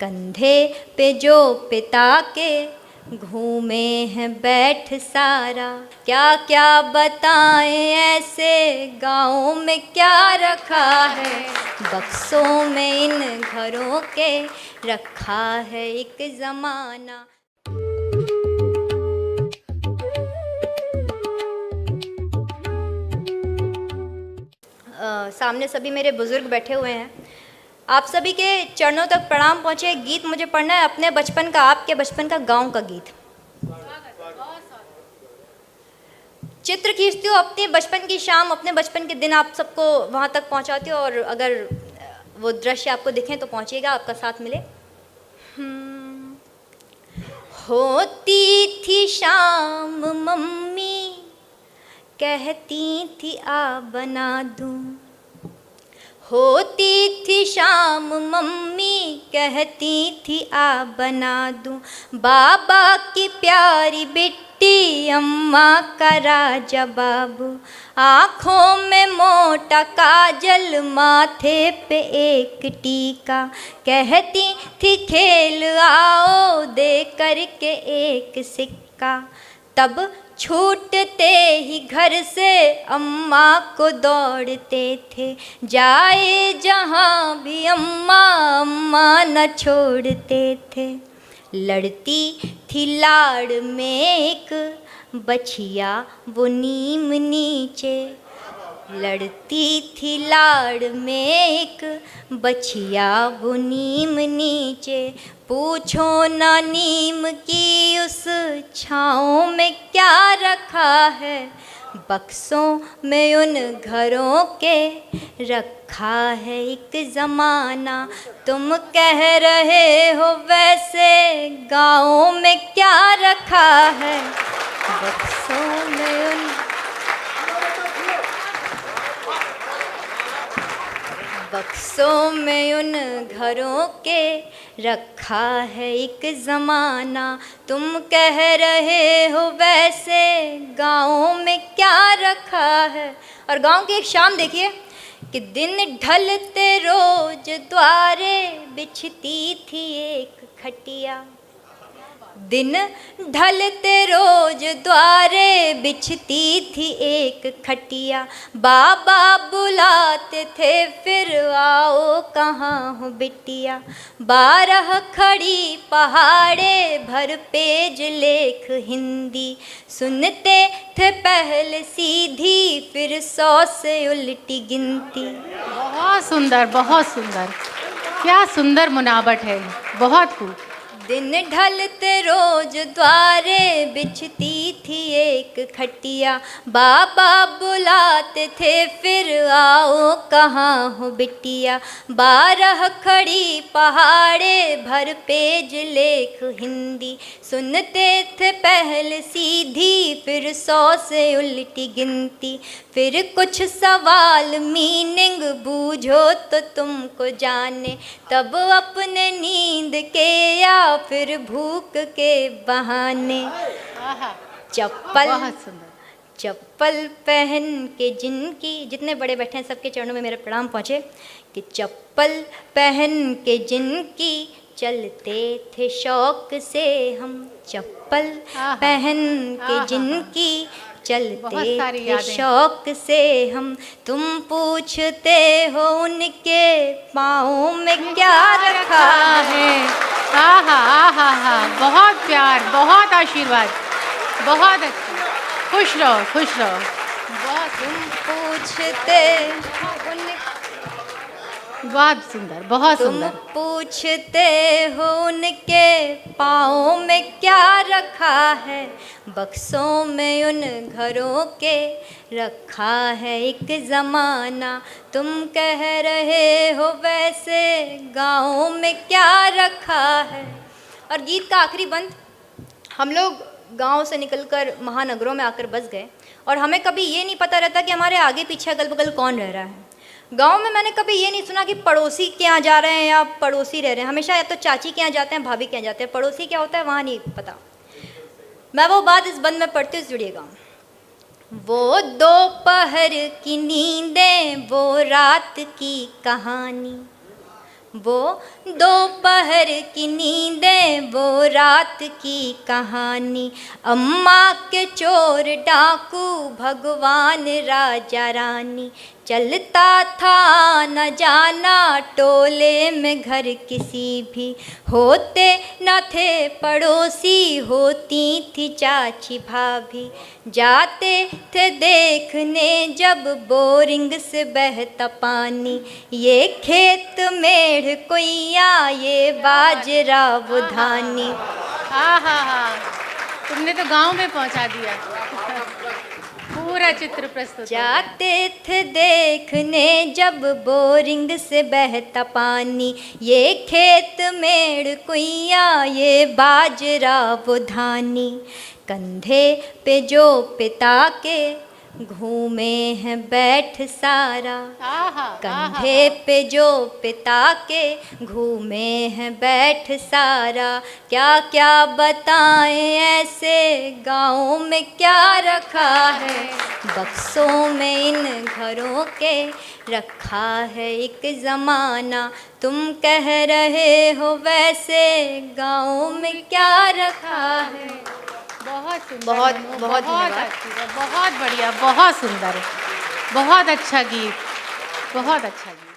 कंधे पे जो पिता के घूमे हैं बैठ सारा। क्या क्या बताएं ऐसे गाँव में क्या रखा है, बक्सों में इन घरों के रखा है एक ज़माना। सामने सभी मेरे बुज़ुर्ग बैठे हुए हैं, आप सभी के चरणों तक प्रणाम पहुँचे। गीत मुझे पढ़ना है अपने बचपन का, आपके बचपन का, गांव का गीत। चित्र खींचती हूँ अपने बचपन की शाम, अपने बचपन के दिन आप सबको वहाँ तक पहुँचाती हूँ, और अगर वो दृश्य आपको दिखें तो पहुँचिएगा, आपका साथ मिले। होती थी शाम मम्मी कहती थी आ बना दूँ, होती थी शाम मम्मी कहती थी आ बना दूँ, बाबा की प्यारी बिट्टी अम्मा का राजा बाबू, आँखों में मोटा काजल माथे पे एक टीका, कहती थी खेल आओ दे करके एक सिक्का। तब छूटते ही घर से अम्मा को दौड़ते थे, जाए जहाँ भी अम्मा अम्मा न छोड़ते थे। लड़ती थी लाड़ में एक बछिया वो नीम नीचे, लड़ती थी लाड़ में एक बछिया वो नीम नीचे, पूछो ना नीम की उस छाँव में क्या रखा है, बक्सों में उन घरों के रखा है एक ज़माना। तुम कह रहे हो वैसे गाँव में क्या रखा है, बक्सों में उन बक्सों में उन घरों के रखा है एक ज़माना। तुम कह रहे हो वैसे गाँव में क्या रखा है। और गाँव की एक शाम देखिए कि दिन ढलते रोज द्वारे बिछती थी एक खटिया, दिन ढलते रोज द्वारे बिछती थी एक खटिया, बाबा बुलाते थे फिर आओ कहाँ हो बिटिया, 12 खड़ी पहाड़े भर पेज लेख हिंदी, सुनते थे पहले सीधी फिर 100 से उल्टी गिनती। बहुत सुंदर, बहुत सुंदर, क्या सुंदर मुनाबट है, बहुत खूब। दिन ढलते रोज द्वारे बिछती थी एक खटिया, बाबा बुलाते थे फिर आओ कहाँ हो बिटिया, 12 खड़ी पहाड़े भर पेज लेख हिंदी, सुनते थे पहले सीधी फिर 100 से उल्टी गिनती, फिर कुछ सवाल मीनिंग बूझो तो तुमको जाने, तब अपने नींद के या फिर भूख के बहाने, चप्पल पहन के जिनकी, जितने बड़े बैठे हैं सबके चरणों में मेरे प्रणाम पहुँचे, कि चप्पल पहन के जिनकी चलते थे शौक से हम, चप्पल पहन के जिनकी चलते थे शौक से हम, तुम पूछते हो उनके पाँव में क्या रखा है। आहा आहा आहा, बहुत प्यार, बहुत आशीर्वाद, बहुत अच्छा, खुश रहो खुश रहो। बहुत तुम पूछते बहुत सुंदर, बहुत सुंदर। तुम पूछते हो उनके पाँव में क्या रखा है, बक्सों में उन घरों के रखा है एक ज़माना, तुम कह रहे हो वैसे गाँव में क्या रखा है। और गीत का आखिरी बंद, हम लोग गांव से निकलकर महानगरों में आकर बस गए, और हमें कभी ये नहीं पता रहता कि हमारे आगे पीछे अगल बगल कौन रह रहा है। गांव में मैंने कभी ये नहीं सुना कि पड़ोसी के यहाँ जा रहे हैं या पड़ोसी रह रहे हैं, हमेशा या तो चाची के यहाँ जाते हैं, भाभी के यहाँ जाते हैं, पड़ोसी क्या होता है वहाँ नहीं पता। मैं वो बात इस बंद में पढ़ती हूँ, जुड़िएगा। वो दोपहर की नींदें, वो रात की कहानी, वो दोपहर की नींदें, वो रात की कहानी, अम्मा के चोर डाकू, भगवान राजा रानी। चलता था न जाना टोले में घर किसी भी, होते न थे पड़ोसी, होती थी चाची भाभी। जाते थे देखने जब बोरिंग से बहता पानी, ये खेत मेढ़ कोइया, ये बाजरा वो धानी। हाँ हाँ हाँ, तुमने तो गांव में पहुंचा दिया। पूरा चित्र प्रस्तुत। जाते थे देखने जब बोरिंग से बहता पानी, ये खेत मेढ़ कुइया, ये बाजरा वो धानी। कंधे पे जो पिता के घूमे हैं बैठ सारा, कंधे पे जो पिता के घूमे हैं बैठ सारा। क्या क्या बताएं ऐसे गाँव में क्या रखा है, बक्सों में इन घरों के रखा है एक ज़माना। तुम कह रहे हो वैसे गाँव में क्या रखा है। बहुत सुंदर, बहुत बहुत बहुत बढ़िया, बहुत सुंदर, बहुत अच्छा गीत, बहुत अच्छा गीत।